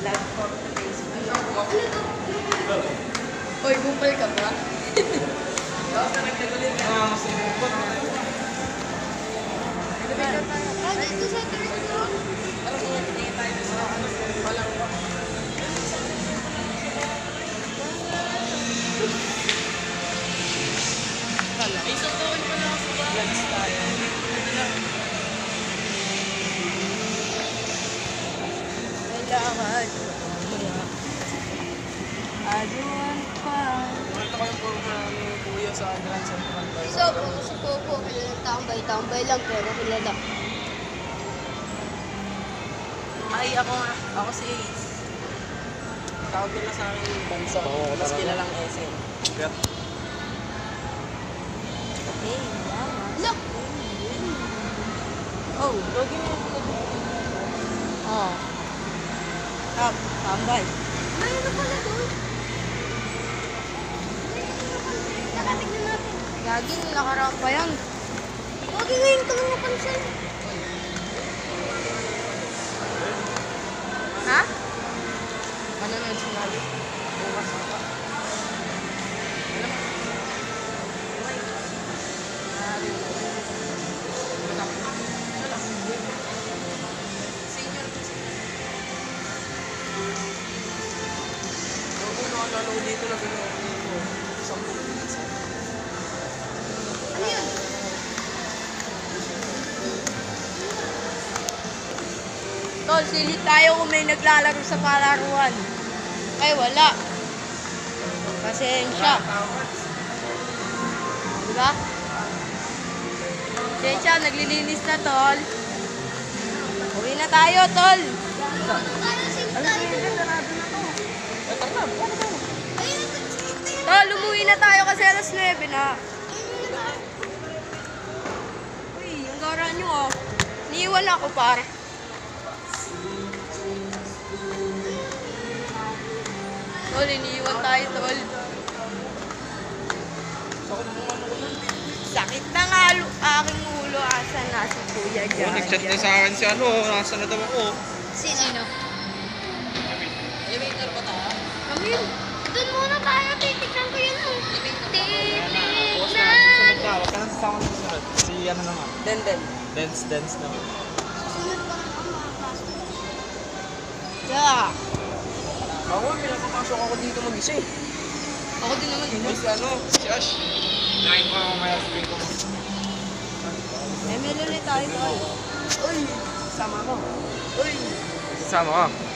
platform sa Facebook. Hoy, bupal ka ba? Tapos na nagtagulit ka. Mas ibukot. Dito sa third floor. Parang mga tingin tayo sa ano, walang ay, isang taon pa lang ako sa vlogs tayo. Kailangan aduan pa. Ito ko yung puro na ni Kuya sa Grand Central. So, kung si Popo, kilala tambay-tambay lang, pero kilala. Ay, ako si Ace. Tawag nila sa akin Banso. Mas kilalang SM. Gat. Okay, Look! oh, login mo. Oh. Tambay. Mayroon na pala doon. Nakatignan natin. Gagi, nakaramp pa yan. Huwag ngayon ito mga pansin. Ha? Ano na yung sinabi? Bukas pa. Ano? Senior ko sila. Huwag mo nakalalo dito na gano'n dito. 10 minutes. Ano yun? Tol, silid tayo kung may naglalaro sa palaruan. Ay, wala. Pasensya. Diba? Pasensya, naglilinis na, Tol. Uwi na tayo, Tol. Parang sintahan. Tol, umuwi na tayo kasi alas 9 na. Uy, ang gara nyo, oh. Niiwan ako, pare. Tol, iniiwan tayo, Tol. Sakit na nga aking ulo. Asan na si Kuya dyan? Nag-chat na sa akin si ano, nasa na daw ako. Sino? Elevator pa tayo? Kami. Doon muna tayo. Titignan ko yun. Tapos na, susunod na. Huwag ka nang sasama sa susunod. Si ano naman. Den. Dance naman. Susunod pa rin ako mga kaso. Yeah. Ako, pinapapasok ako dito mag-isa eh. Ako din naman. Si ano, si Ash. Nakain ko mamaya sa ko. ML ulit tayo, Tol. Uy, sama ko. Uy. Sasama ka.